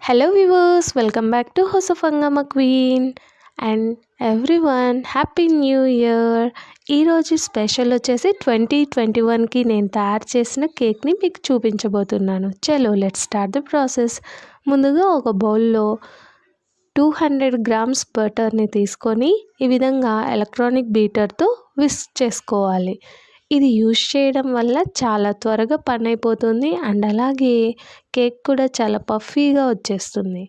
Hello viewers, welcome back to house of Hungama queen and everyone happy new year. ఈరోజు special వచ్చేసి 2021కి నేను తయారు చేసిన కేక్ని మీకు చూపించబోతున్నాను. చలో లెట్స్ స్టార్ట్ ద ప్రాసెస్. ముందుగా ఒక బౌల్లో 200 గ్రామ్స్ బటర్ని తీసుకొని ఈ విధంగా ఎలక్ట్రానిక్ బీటర్తో విస్క్ చేసుకోవాలి. ఇది యూజ్ చేయడం వల్ల చాలా త్వరగా పని అయిపోతుంది అండ్ అలాగే కేక్ కూడా చాలా పఫీగా వచ్చేస్తుంది.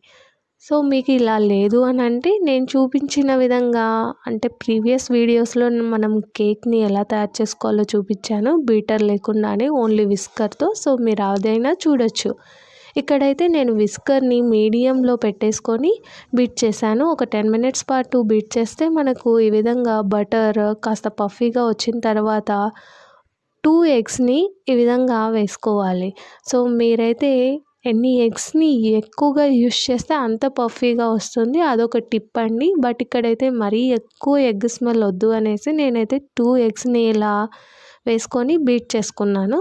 సో మీకు ఇలా లేదు అని అంటే నేను చూపించిన విధంగా అంటే ప్రీవియస్ వీడియోస్లో మనం కేక్ని ఎలా తయారు చేసుకోవాలో చూపించాను, బీటర్ లేకుండానే ఓన్లీ విస్కర్తో. సో మీరు అదైనా చూడొచ్చు. ఇక్కడైతే నేను విస్కర్ని మీడియంలో పెట్టేసుకొని బీట్ చేశాను. ఒక 10 మినిట్స్ పాటు బీట్ చేస్తే మనకు ఈ విధంగా బటర్ కాస్త పఫీగా వచ్చిన తర్వాత 2 ఎగ్స్ని ఈ విధంగా వేసుకోవాలి. సో మీరైతే ఎన్ని ఎగ్స్ని ఎక్కువగా యూస్ చేస్తే అంత పఫీగా వస్తుంది. అదొక టిప్ అండి. బట్ ఇక్కడైతే మరీ ఎక్కువ ఎగ్ స్మెల్ వద్దు అనేసి నేనైతే 2 ఎగ్స్ని ఇలా వేసుకొని బీట్ చేసుకున్నాను.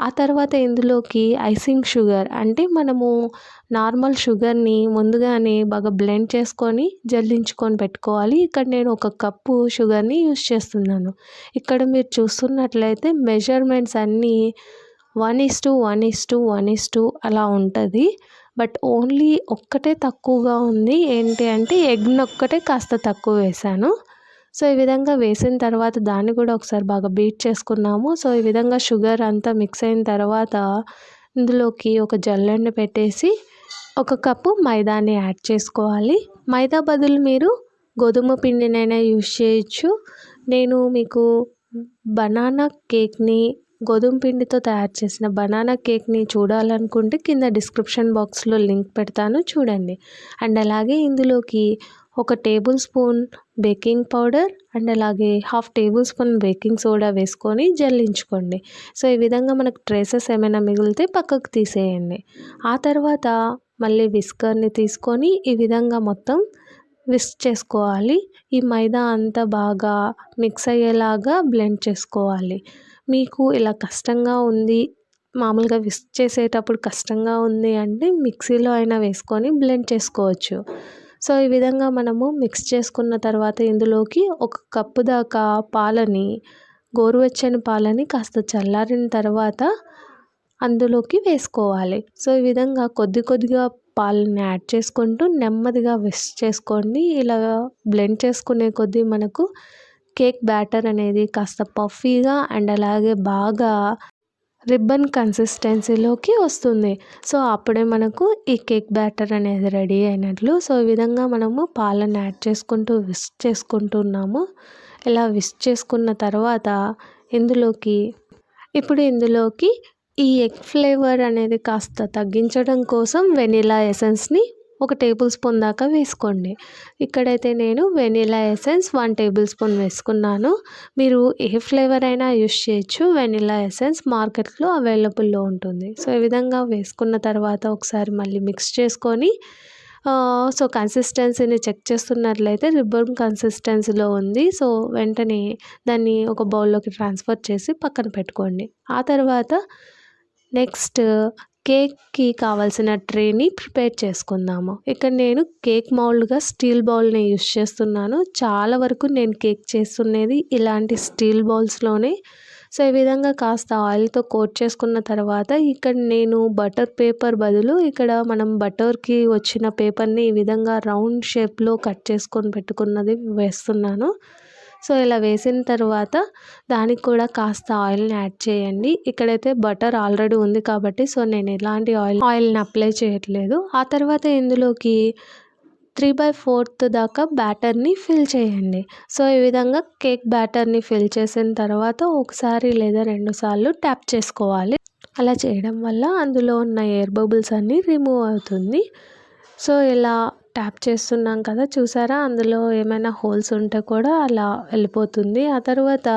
ఆ తర్వాత ఇందులోకి ఐసింగ్ షుగర్ అంటే మనము నార్మల్ షుగర్ని ముందుగానే బాగా బ్లెండ్ చేసుకొని జల్లించుకొని పెట్టుకోవాలి. ఇక్కడ నేను 1 కప్పు షుగర్ని యూస్ చేస్తున్నాను. ఇక్కడ మీరు చూస్తున్నట్లయితే మెజర్మెంట్స్ అన్నీ 1:1:1:1 అలా ఉంటుంది. బట్ ఓన్లీ ఒక్కటే తక్కువగా ఉంది. ఏంటి అంటే ఎగ్నొక్కటే కాస్త తక్కువ వేసాను. సో ఈ విధంగా వేసిన తర్వాత దాన్ని కూడా ఒకసారి బాగా బీట్ చేసుకున్నాము. సో ఈ విధంగా షుగర్ అంతా మిక్స్ అయిన తర్వాత ఇందులోకి ఒక జల్లెడని పెట్టేసి 1 కప్పు మైదాని యాడ్ చేసుకోవాలి. మైదా బదులు మీరు గోధుమ పిండినైనా యూస్ చేయొచ్చు. నేను మీకు బనానా కేక్ని గోధుమ పిండితో తయారు చేసిన బనానా కేక్ని చూడాలనుకుంటే కింద డిస్క్రిప్షన్ బాక్స్లో లింక్ పెడతాను, చూడండి. అండ్ అలాగే ఇందులోకి 1 table spoon baking powder and అలాగే 1/2 టేబుల్ స్పూన్ బేకింగ్ సోడా వేసుకొని జల్లించుకోండి. సో ఈ విధంగా మనకు ట్రేసెస్ ఏమైనా మిగిలితే పక్కకు తీసేయండి. ఆ తర్వాత మళ్ళీ విస్కర్ని తీసుకొని ఈ విధంగా మొత్తం విస్క్ చేసుకోవాలి. ఈ మైదా అంతా బాగా మిక్స్ అయ్యేలాగా బ్లెండ్ చేసుకోవాలి. మీకు ఇలా కష్టంగా ఉంది, మామూలుగా విస్క్ చేసేటప్పుడు కష్టంగా ఉంది అంటే మిక్సీలో అయినా వేసుకొని బ్లెండ్ చేసుకోవచ్చు. సో ఈ విధంగా మనము మిక్స్ చేసుకున్న తర్వాత ఇందులోకి 1 కప్పు దాకా పాలని, గోరువెచ్చని పాలని కాస్త చల్లారిన తర్వాత అందులోకి వేసుకోవాలి. సో ఈ విధంగా కొద్ది కొద్దిగా పాలని యాడ్ చేసుకుంటూ నెమ్మదిగా విస్క్ చేసుకోండి. ఇలా బ్లెండ్ చేసుకునే కొద్దీ మనకు కేక్ బ్యాటర్ అనేది కాస్త పఫీగా అండ్ అలాగే బాగా రిబ్బన్ కన్సిస్టెన్సీలోకి వస్తుంది. సో అప్పుడే మనకు ఈ కేక్ బ్యాటర్ అనేది రెడీ అయినట్లు. సో ఈ విధంగా మనము పాలను యాడ్ చేసుకుంటూ విస్క్ చేసుకుంటున్నాము. ఇలా విస్క్ చేసుకున్న తర్వాత ఇందులోకి ఈ ఎగ్ ఫ్లేవర్ అనేది కాస్త తగ్గించడం కోసం వెనిలా ఎసెన్స్ని 1 టేబుల్ స్పూన్ దాకా వేసుకోండి. ఇక్కడైతే నేను వెనిలా ఎసెన్స్ 1 టేబుల్ స్పూన్ వేసుకున్నాను. మీరు ఏ ఫ్లేవర్ అయినా యూస్ చేయొచ్చు. వెనిలా ఎసెన్స్ మార్కెట్లో అవైలబుల్లో ఉంటుంది. సో ఈ విధంగా వేసుకున్న తర్వాత ఒకసారి మళ్ళీ మిక్స్ చేసుకొని సో కన్సిస్టెన్సీని చెక్ చేస్తున్నట్లయితే రిబ్బన్ కన్సిస్టెన్సీలో ఉంది. సో వెంటనే దాన్ని ఒక బౌల్లోకి ట్రాన్స్ఫర్ చేసి పక్కన పెట్టుకోండి. ఆ తర్వాత నెక్స్ట్ కేక్కి కావాల్సిన ట్రేని ప్రిపేర్ చేసుకుందాము. ఇక్కడ నేను కేక్ మౌల్డ్గా స్టీల్ బౌల్ని యూస్ చేస్తున్నాను. చాలా వరకు నేను కేక్ చేస్తున్నది ఇలాంటి స్టీల్ బౌల్స్లోనే. సో ఈ విధంగా కాస్త ఆయిల్తో కోట్ చేసుకున్న తర్వాత ఇక్కడ నేను బటర్ పేపర్ బదులు ఇక్కడ మనం బటర్కి వచ్చిన పేపర్ని ఈ విధంగా రౌండ్ షేప్లో కట్ చేసుకొని పెట్టుకున్నది వేస్తున్నాను. సో ఇలా వేసిన తర్వాత దానికి కూడా కాస్త ఆయిల్ని యాడ్ చేయండి. ఇక్కడైతే బటర్ ఆల్రెడీ ఉంది కాబట్టి సో నేను ఎలాంటి ఆయిల్ని అప్లై చేయట్లేదు. ఆ తర్వాత ఇందులోకి 3/4 దాకా బ్యాటర్ని ఫిల్ చేయండి. సో ఈ విధంగా కేక్ బ్యాటర్ని ఫిల్ చేసిన తర్వాత ఒకసారి లేదా 2 సార్లు ట్యాప్ చేసుకోవాలి. అలా చేయడం వల్ల అందులో ఉన్న ఎయిర్ బబుల్స్ అన్నీ రిమూవ్ అవుతుంది. సో ఇలా ట్యాప్ చేస్తున్నాం కదా, చూసారా, అందులో ఏమైనా హోల్స్ ఉంటే కూడా అలా వెళ్ళిపోతుంది. ఆ తర్వాత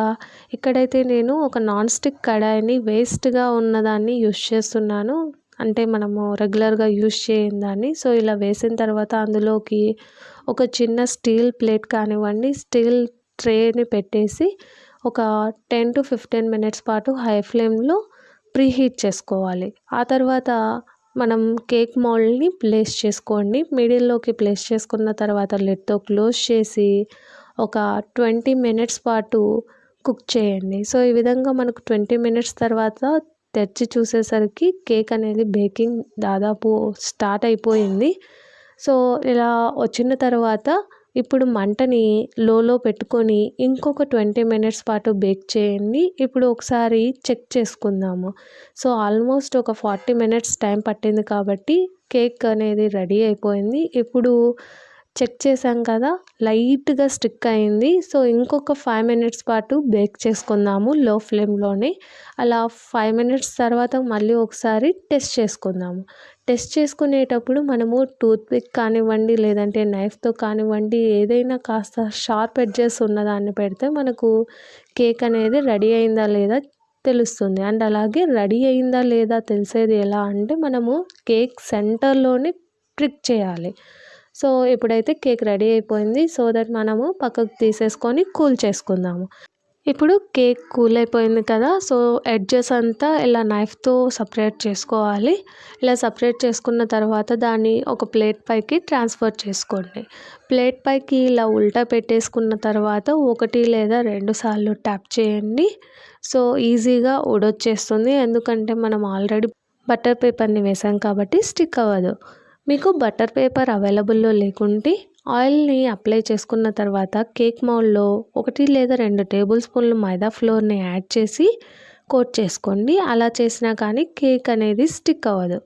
ఇక్కడైతే నేను ఒక నాన్ స్టిక్ కడాయిని వేస్ట్గా ఉన్నదాన్ని యూస్ చేస్తున్నాను. అంటే మనము రెగ్యులర్గా యూస్ చేయని దాన్ని. సో ఇలా వేసిన తర్వాత అందులోకి ఒక చిన్న స్టీల్ ప్లేట్ కానివ్వండి, స్టీల్ ట్రేని పెట్టేసి ఒక 10 to 15 మినిట్స్ పాటు హై ఫ్లేమ్లో ప్రీహీట్ చేసుకోవాలి. ఆ తర్వాత మనం కేక్ మౌల్డ్ని ప్లేస్ చేసుకోండి. మిడిల్లోకి ప్లేస్ చేసుకున్న తర్వాత లిడ్తో క్లోజ్ చేసి ఒక 20 మినిట్స్ పాటు కుక్ చేయండి. సో ఈ విధంగా మనకు 20 మినిట్స్ తర్వాత తెరిచి చూసేసరికి కేక్ అనేది బేకింగ్ దాదాపు స్టార్ట్ అయిపోయింది. సో ఇలా వచ్చిన తర్వాత ఇప్పుడు మంటని లోలో పెట్టుకొని ఇంకొక 20 మినిట్స్ పాటు బేక్ చేయండి. ఇప్పుడు ఒకసారి చెక్ చేసుకుందాము. సో ఆల్మోస్ట్ ఒక 40 మినిట్స్ టైం పట్టింది కాబట్టి కేక్ అనేది రెడీ అయిపోయింది. ఇప్పుడు చెక్ చేసాం కదా, లైట్గా స్టిక్ అయింది. సో ఇంకొక 5 మినిట్స్ పాటు బేక్ చేసుకుందాము లో ఫ్లేమ్లోనే. అలా 5 మినిట్స్ తర్వాత మళ్ళీ ఒకసారి టెస్ట్ చేసుకుందాము. టెస్ట్ చేసుకునేటప్పుడు మనము టూత్పిక్ కానివ్వండి, లేదంటే నైఫ్తో కానివ్వండి, ఏదైనా కాస్త షార్ప్ ఎడ్జెస్ ఉన్నదాన్ని పెడితే మనకు కేక్ అనేది రెడీ అయిందా లేదా తెలుస్తుంది. అండ్ అలాగే రెడీ అయిందా లేదా తెలిసేది ఎలా అంటే మనము కేక్ సెంటర్లోనే ప్రిక్ చేయాలి. సో ఇప్పుడైతే కేక్ రెడీ అయిపోయింది. సో దట్ మనము పక్కకు తీసేసుకొని కూల్ చేసుకుందాము. ఇప్పుడు కేక్ కూల్ అయిపోయింది కదా, సో ఎడ్జెస్ అంతా ఇలా నైఫ్తో సపరేట్ చేసుకోవాలి. ఇలా సపరేట్ చేసుకున్న తర్వాత దాన్ని ఒక ప్లేట్ పైకి ట్రాన్స్ఫర్ చేసుకోండి. ప్లేట్ పైకి ఇలా ఉల్టా పెట్టేసుకున్న తర్వాత 1 లేదా 2 సార్లు ట్యాప్ చేయండి. సో ఈజీగా ఊడొచ్చేస్తుంది. ఎందుకంటే మనం ఆల్రెడీ బటర్ పేపర్ని వేసాం కాబట్టి స్టిక్ అవ్వదు. మీకు బటర్ పేపర్ అవైలబుల్లో లేకుంటే ఆయిల్ని అప్లై చేసుకున్న తర్వాత కేక్ మౌల్డ్లో 1 లేదా 2 టేబుల్ స్పూన్లు మైదా ఫ్లోర్ని యాడ్ చేసి కోట్ చేసుకోండి. అలా చేసినా కానీ కేక్ అనేది స్టిక్ అవ్వదు.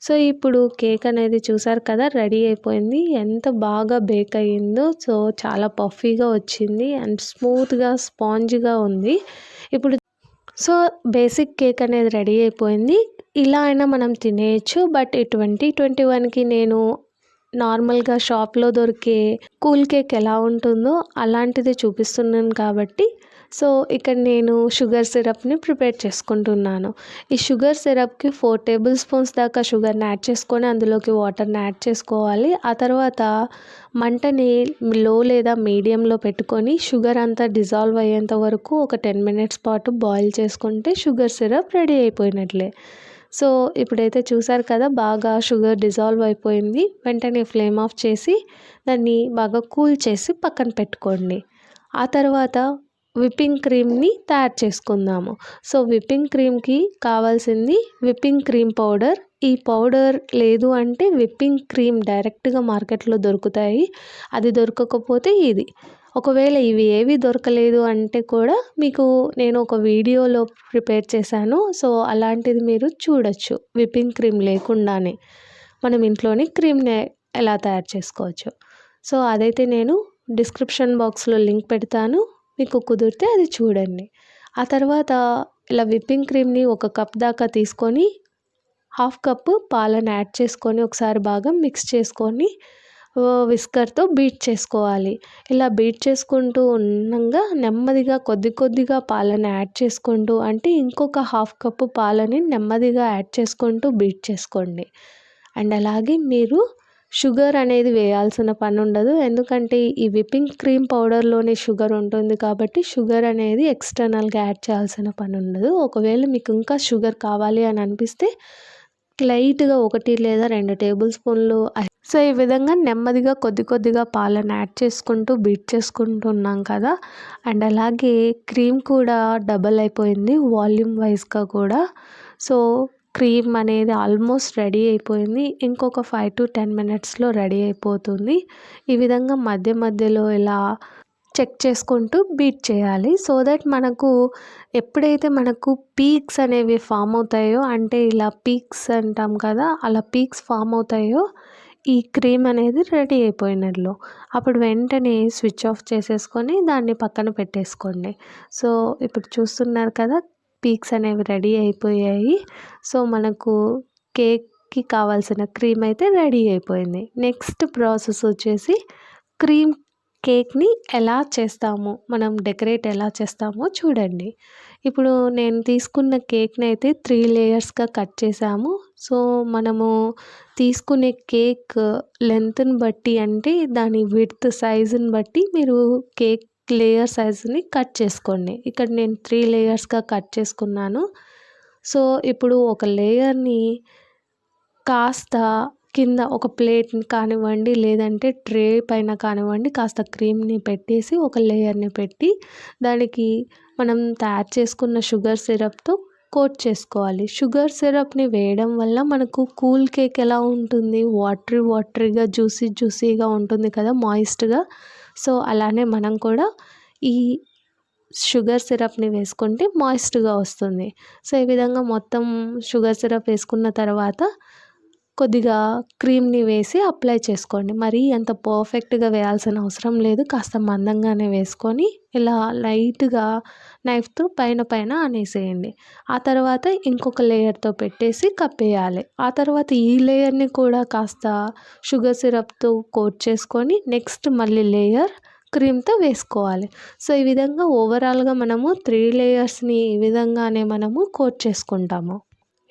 సో ఇప్పుడు కేక్ అనేది చూసారు కదా, రెడీ అయిపోయింది. ఎంత బాగా బేక్ అయ్యిందో. సో చాలా పఫీగా వచ్చింది అండ్ స్మూత్గా స్పాంజ్గా ఉంది. ఇప్పుడు సో బేసిక్ కేక్ అనేది రెడీ అయిపోయింది. ఇలా అయినా మనం తినేయచ్చు. బట్ ఈ 2021కి నేను నార్మల్గా షాప్లో దొరికే కూల్ కేక్ ఎలా ఉంటుందో అలాంటిది చూపిస్తున్నాను కాబట్టి సో ఇక్కడ నేను షుగర్ సిరప్ని ప్రిపేర్ చేసుకుంటున్నాను. ఈ షుగర్ సిరప్కి 4 టేబుల్ స్పూన్స్ దాకా షుగర్ని యాడ్ చేసుకొని అందులోకి వాటర్ని యాడ్ చేసుకోవాలి. ఆ తర్వాత మంటని లో లేదా మీడియంలో పెట్టుకొని షుగర్ అంతా డిజాల్వ్ అయ్యేంత వరకు ఒక 10 మినిట్స్ పాటు బాయిల్ చేసుకుంటే షుగర్ సిరప్ రెడీ అయిపోయినట్లే. సో ఇప్పుడైతే చూసారు కదా, బాగా షుగర్ డిజాల్వ్ అయిపోయింది. వెంటనే ఫ్లేమ్ ఆఫ్ చేసి దాన్ని బాగా కూల్ చేసి పక్కన పెట్టుకోండి. ఆ తర్వాత విప్పింగ్ క్రీమ్ని తయారు చేసుకుందాము. సో విప్పింగ్ క్రీమ్కి కావాల్సింది విప్పింగ్ క్రీమ్ పౌడర్. ఈ పౌడర్ లేదు అంటే విప్పింగ్ క్రీమ్ డైరెక్ట్గా మార్కెట్లో దొరుకుతాయి. అది దొరకకపోతే ఇది. ఒకవేళ ఇవి ఏవి దొరకలేదు అంటే కూడా మీకు నేను ఒక వీడియోలో ప్రిపేర్ చేశాను. సో అలాంటిది మీరు చూడొచ్చు. విప్పింగ్ క్రీమ్ లేకుండానే మనం ఇంట్లోనే క్రీమ్ని ఎలా తయారు చేసుకోవచ్చు. సో అదైతే నేను డిస్క్రిప్షన్ బాక్స్లో లింక్ పెడతాను, మీకు కుదిరితే అది చూడండి. ఆ తర్వాత ఇలా విప్పింగ్ క్రీమ్ని 1 కప్ దాకా తీసుకొని 1/2 కప్పు పాలను యాడ్ చేసుకొని ఒకసారి బాగా మిక్స్ చేసుకొని విస్కర్తో బీట్ చేసుకోవాలి. ఇలా బీట్ చేసుకుంటూ ఉండంగా నెమ్మదిగా కొద్ది కొద్దిగా పాలను యాడ్ చేసుకుంటూ, అంటే ఇంకొక 1/2 కప్పు పాలని నెమ్మదిగా యాడ్ చేసుకుంటూ బీట్ చేసుకోండి. అండ్ అలాగే మీరు షుగర్ అనేది వేయాల్సిన పని ఉండదు. ఎందుకంటే ఈ విప్పింగ్ క్రీమ్ పౌడర్లోనే షుగర్ ఉంటుంది కాబట్టి షుగర్ అనేది ఎక్స్టర్నల్గా యాడ్ చేయాల్సిన పని ఉండదు. ఒకవేళ మీకు ఇంకా షుగర్ కావాలి అని అనిపిస్తే లైట్గా 1 లేదా 2 టేబుల్ స్పూన్లు. సో ఈ విధంగా నెమ్మదిగా కొద్ది కొద్దిగా పాలను యాడ్ చేసుకుంటూ బీట్ చేసుకుంటున్నాం కదా. అండ్ అలాగే క్రీమ్ కూడా డబల్ అయిపోయింది వాల్యూమ్ వైజ్గా కూడా. సో క్రీమ్ అనేది ఆల్మోస్ట్ రెడీ అయిపోయింది. ఇంకొక 5 to 10 మినిట్స్లో రెడీ అయిపోతుంది. ఈ విధంగా మధ్య మధ్యలో ఇలా చెక్ చేసుకుంటూ బీట్ చేయాలి. సో దట్ మనకు ఎప్పుడైతే మనకు పీక్స్ అనేవి ఫామ్ అవుతాయో, అంటే ఇలా పీక్స్ అంటాం కదా, అలా పీక్స్ ఫామ్ అవుతాయో ఈ క్రీమ్ అనేది రెడీ అయిపోయినట్లు. అప్పుడు వెంటనే స్విచ్ ఆఫ్ చేసేసుకొని దాన్ని పక్కన పెట్టేసుకోండి. సో ఇప్పుడు చూస్తున్నారు కదా, పీక్స్ అనేవి రెడీ అయిపోయాయి. సో మనకు కేక్కి కావాల్సిన క్రీమ్ అయితే రెడీ అయిపోయింది. నెక్స్ట్ ప్రాసెస్ వచ్చేసి క్రీమ్ కేక్ని ఎలా చేస్తాము, మనం డెకరేట్ ఎలా చేస్తామో చూడండి. ఇప్పుడు నేను తీసుకున్న కేక్ని అయితే 3 లేయర్స్గా కట్ చేసాము. సో మనము తీసుకునే కేక్ లెంత్ని బట్టి, అంటే దాని విడ్త్ సైజుని బట్టి మీరు కేక్ లేయర్ సైజుని కట్ చేసుకోండి. ఇక్కడ నేను 3 లేయర్స్గా కట్ చేసుకున్నాను. సో ఇప్పుడు ఒక లేయర్ని కాస్త కింద ఒక ప్లేట్ని కానివ్వండి, లేదంటే ట్రే పైన కానివ్వండి, కాస్త క్రీమ్ని పెట్టేసి ఒక లేయర్ని పెట్టి దానికి మనం తయారు చేసుకున్న షుగర్ సిరప్తో కోట్ చేసుకోవాలి. షుగర్ సిరప్ని వేయడం వల్ల మనకు కూల్ కేక్ ఎలా ఉంటుంది, వాటరీగా జ్యూసీగా ఉంటుంది కదా, మాయిస్ట్గా. సో అలానే మనం కూడా ఈ షుగర్ సిరప్ని వేసుకుంటే మాయిస్ట్గా వస్తుంది. సో ఈ విధంగా మొత్తం షుగర్ సిరప్ వేసుకున్న తర్వాత కొద్దిగా క్రీమ్ని వేసి అప్లై చేసుకోండి. మరీ అంత పర్ఫెక్ట్గా వేయాల్సిన అవసరం లేదు. కాస్త మందంగానే వేసుకొని ఇలా లైట్గా నైఫ్తో పైన అనేసేయండి. ఆ తర్వాత ఇంకొక లేయర్తో పెట్టేసి కప్పేయాలి. ఆ తర్వాత ఈ లేయర్ని కూడా కాస్త షుగర్ సిరప్తో కోట్ చేసుకొని నెక్స్ట్ మళ్ళీ లేయర్ క్రీమ్తో వేసుకోవాలి. సో ఈ విధంగా ఓవరాల్గా మనము 3 లేయర్స్ని ఈ విధంగానే మనము కోట్ చేసుకుంటాము.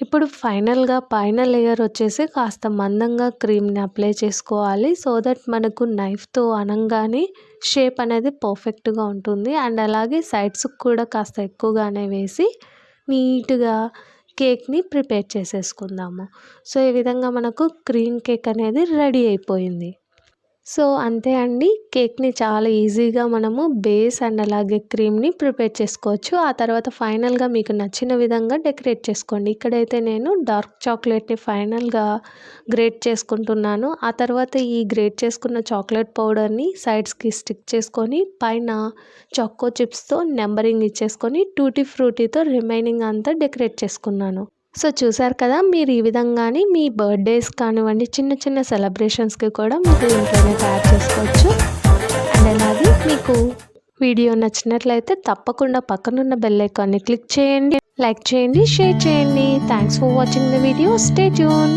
ఇప్పుడు ఫైనల్గా పైన లేయర్ వచ్చేసి కాస్త మందంగా క్రీమ్ని అప్లై చేసుకోవాలి. సో దట్ మనకు నైఫ్తో అనంగానే షేప్ అనేది పర్ఫెక్ట్గా ఉంటుంది. అండ్ అలాగే సైడ్స్కి కూడా కాస్త ఎక్కువగానే వేసి నీట్గా కేక్ని ప్రిపేర్ చేసేసుకుందాము. సో ఈ విధంగా మనకు క్రీమ్ కేక్ అనేది రెడీ అయిపోయింది. సో అంతే అండి, కేక్ని చాలా ఈజీగా మనము బేస్ అండ్ అలాగే క్రీమ్ని ప్రిపేర్ చేసుకోవచ్చు. ఆ తర్వాత ఫైనల్గా మీకు నచ్చిన విధంగా డెకరేట్ చేసుకోండి. ఇక్కడైతే నేను డార్క్ చాక్లెట్ని ఫైనల్గా గ్రేట్ చేసుకుంటున్నాను. ఆ తర్వాత ఈ గ్రేట్ చేసుకున్న చాక్లెట్ పౌడర్ని సైడ్స్కి స్టిక్ చేసుకొని పైన చాకో చిప్స్తో నెంబరింగ్ ఇచ్చేసుకొని టూటీ ఫ్రూటీతో రిమైనింగ్ అంతా డెకరేట్ చేసుకున్నాను. సో చూసారు కదా, మీరు ఈ విధంగానే మీ బర్త్డేస్ కానివ్వండి, చిన్న సెలబ్రేషన్స్కి కూడా మీరు ఇంట్లోనే తయారు చేసుకోవచ్చు. అండ్ అలాగే మీకు వీడియో నచ్చినట్లయితే తప్పకుండా పక్కనున్న బెల్ ఐకాన్ని క్లిక్ చేయండి, లైక్ చేయండి, షేర్ చేయండి. Thanks for watching the video. Stay tune.